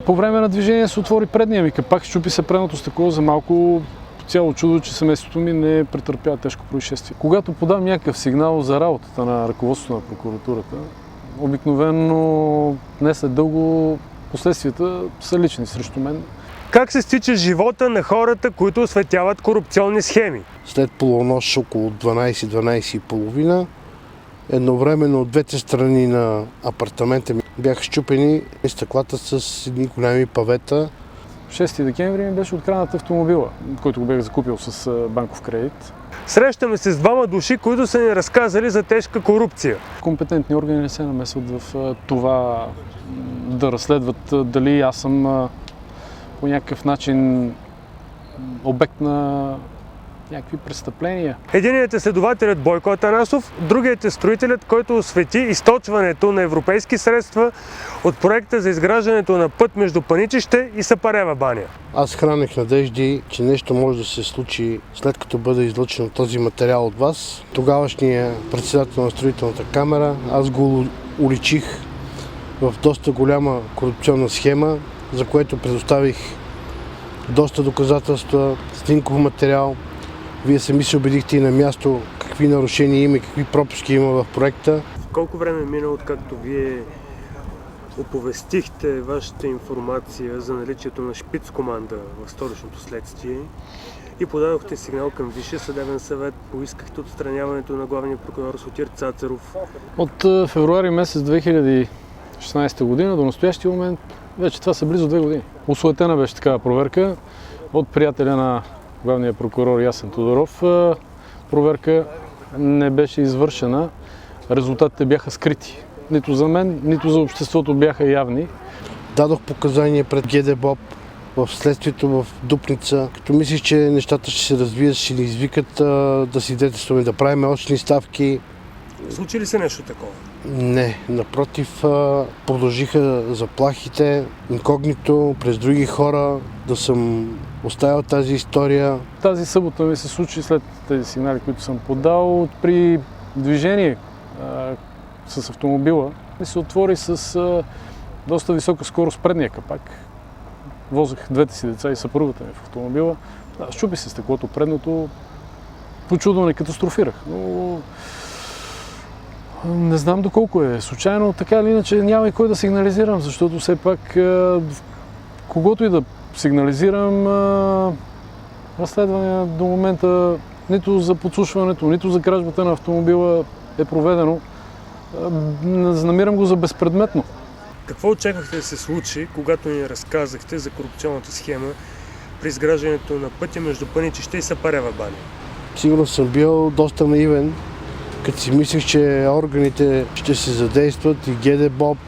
По време на движение се отвори предния ми капак, счупи се предното стъкло за малко. Цяло чудо, че семейството ми не претърпява тежко происшествие. Когато подам някакъв сигнал за работата на ръководството на прокуратурата, обикновено не след дълго последствията са лични срещу мен. Как се стича живота на хората, които осветяват корупционни схеми? След полунощ около 12:30, едновременно от двете страни на апартамента ми бяха счупени стъклата с едни голями павета. 6 декември ми беше откраднат автомобила, който го бях закупил с банков кредит. Срещаме се с двама души, които са ни разказали за тежка корупция. Компетентни органи не се намесват в това да разследват дали аз съм по някакъв начин обект на някакви престъпления. Единият е следователят Бойко Атанасов, другият е строителят, който освети източването на европейски средства от проекта за изграждането на път между Паничище и Сапарева баня. Аз хранех надежди, че нещо може да се случи след като бъде излъчен този материал от вас. Тогавашният председател на строителната камера, аз го уличих в доста голяма корупционна схема, за което предоставих доста доказателства, снимков материал. Вие сами се убедихте и на място какви нарушения има и какви пропуски има в проекта. Колко време е минало, откакто Вие оповестихте вашата информация за наличието на шпицкоманда в столичното следствие и подадохте сигнал към Висшия съдебен съвет, поискахте отстраняването на главния прокурор Сотир Цацаров? От февруари месец 2016 година до настоящия момент, вече това са близо 2 години. Осуетена беше такава проверка от приятеля на главния прокурор Ясен Тодоров. Проверка не беше извършена, резултатите бяха скрити. Нито за мен, нито за обществото бяха явни. Дадох показания пред ГДБОП в следствието в Дупница, като мислих, че нещата ще се развият, ще ни извикат да свидетелстваме, да правим очни ставки. Случи ли се нещо такова? Не, напротив, продължиха заплахите, инкогнито, през други хора, да съм оставил тази история. Тази събота ми се случи след тези сигнали, които съм подал, при движение с автомобила и се отвори с доста висока скорост предния капак. Возех двете си деца и съпругата ми в автомобила. Счупи се стъклото предното, по чудо не катастрофирах, но не знам доколко е случайно, така или иначе няма и кой да сигнализирам, защото все пак когото и да сигнализирам, разследване до момента нито за подслушването, нито за кражбата на автомобила е проведено. Намирам го за безпредметно. Какво очаквахте да се случи, когато ни разказахте за корупционната схема при изграждането на пътя между Паничище и Сапарева баня? Сигурно съм бил доста наивен, като си мислех, че органите ще се задействат и ГДБОП,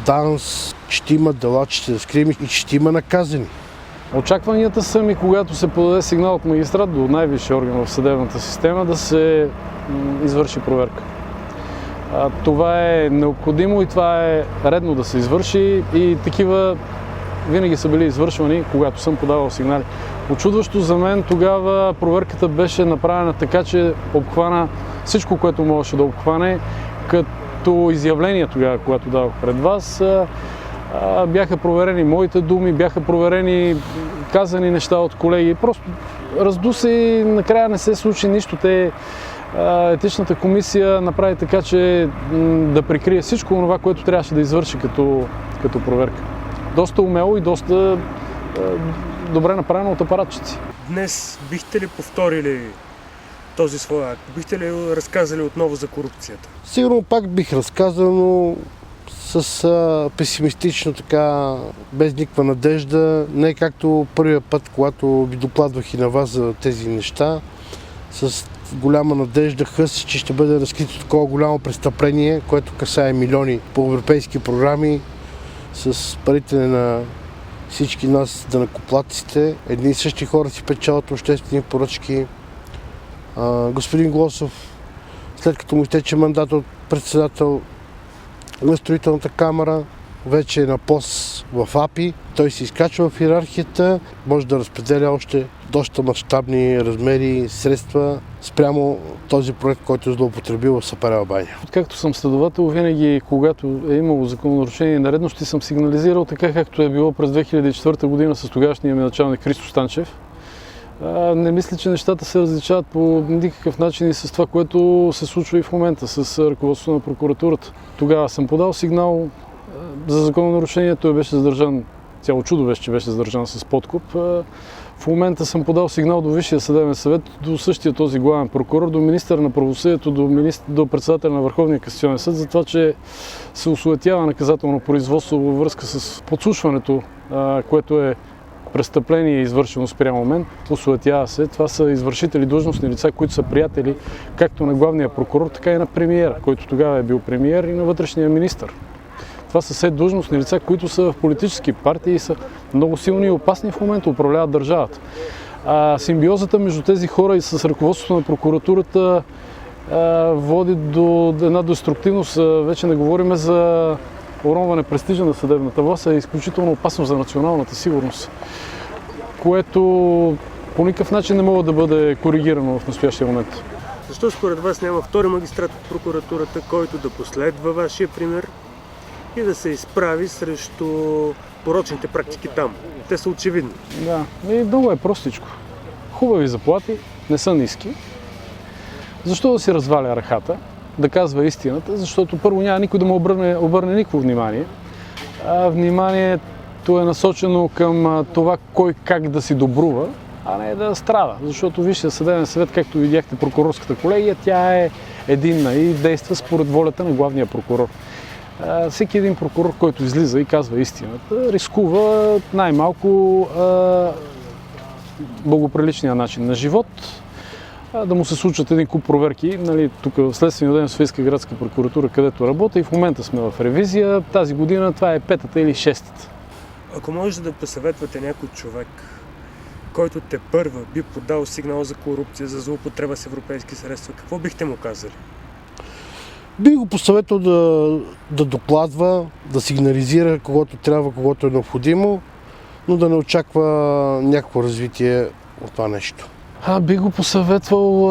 ДАНС, ще имат дела, че ще се разкрием и ще има наказани. Очакванията са ми, когато се подаде сигнал от магистрат до най-висшия орган в съдебната система, да се извърши проверка. Това е необходимо и това е редно да се извърши и такива винаги са били извършвани, когато съм подавал сигнали. Очудващо за мен тогава проверката беше направена така, че обхвана всичко, което можеше да обхване, като изявление тогава, когато давах пред вас. Бяха проверени моите думи, бяха проверени казани неща от колеги. Просто разду се и накрая не се случи нищо. Етичната комисия направи така, че да прикрие всичко това, което трябваше да извърши като проверка. Доста умело и доста добре направено от апаратчици. Днес бихте ли повторили този свой акт? Бихте ли разказали отново за корупцията? Сигурно пак бих разказал, но с песимистично, така, без никаква надежда. Не както първия път, когато ви докладвах и на вас за тези неща, с голяма надежда, хъс, че ще бъде разкрито такова голямо престъпление, което касае милиони по европейски програми, с парите на всички нас, данъкоплатците. Едни и същи хора си печелят обществени поръчки. Господин Глосов, след като му изтече мандат от председател на строителната камера, вече е на пост в АПИ, той се изкачва в иерархията, може да разпределя още доста мащабни размери, средства спрямо този проект, който е злоупотребил в Сапарева баня. Откакто съм следовател, винаги, когато е имало закононарушение и нередности, съм сигнализирал така, както е било през 2004 година с тогавашния ми началник Христо Станчев. Не мисля, че нещата се различават по никакъв начин и с това, което се случва и в момента с ръководството на прокуратурата. Тогава съм подал сигнал за закононарушение, той беше задържан, цяло чудо беше, че беше задържан с подкуп. В момента съм подал сигнал до Висшия съдебен съвет, до същия този главен прокурор, до министъра на правосъдието, до председателя на Върховния касационен съд, за това, че се осуетява наказателно производство във връзка с подслушването, което е престъпление, извършено спрямо мен. Осуетява се. Това са извършители, длъжностни лица, които са приятели както на главния прокурор, така и на премиера, който тогава е бил премиер, и на вътрешния министър. Това са все длъжностни лица, които са в политически партии и са много силни и опасни в момента, управляват държавата. Симбиозата между тези хора и с ръководството на прокуратурата води до една деструктивност. Вече не говорим за уронване престижа на съдебната власт, е изключително опасно за националната сигурност, което по никакъв начин не може да бъде коригирано в настоящия момент. Защо според вас няма втори магистрат от прокуратурата, който да последва вашия пример и да се изправи срещу порочните практики там? Те са очевидни. Да, и много е простичко. Хубави заплати, не са ниски. Защо да си разваля ръката, да казва истината? Защото първо няма никой да му обърне никакво внимание. Вниманието е насочено към това кой как да си добрува, а не да страда. Защото Висшия съдебен съвет, както видяхте прокурорската колегия, тя е единна и действа според волята на главния прокурор. Всеки един прокурор, който излиза и казва истината, рискува най-малко благоприличния начин на живот, да му се случат един куп проверки. Тук в Следствения ден в Софийска градска прокуратура, където работя, и в момента сме в ревизия. Тази година това е 5-та или 6-та. Ако може да посъветвате някой човек, който тепърва би подал сигнал за корупция, за злоупотреба с европейски средства, какво бихте му казали? Би го посъветвал да докладва, да сигнализира когото трябва, когото е необходимо, но да не очаква някакво развитие от това нещо. Би го посъветвал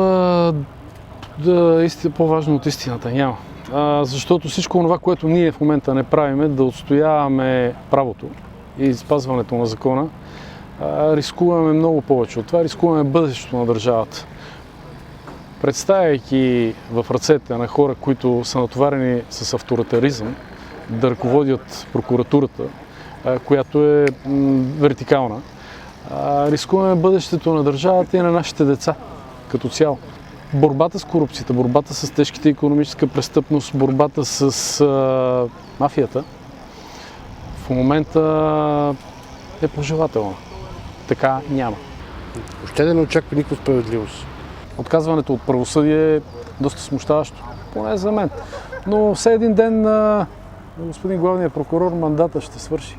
по-важно от истината няма. Защото всичко това, което ние в момента не правиме, да отстояваме правото и спазването на закона, рискуваме много повече от това, рискуваме бъдещето на държавата. Представяйки в ръцете на хора, които са натоварени с авторитаризъм, да ръководят прокуратурата, която е вертикална, рискуваме бъдещето на държавата и на нашите деца като цяло. Борбата с корупцията, борбата с тежката икономическа престъпност, борбата с мафията в момента е пожелателна. Така няма. Въобще да не очаква никаква справедливост. Отказването от правосъдие е доста смущаващо, поне за мен. Но все един ден, господин главният прокурор, мандата ще свърши.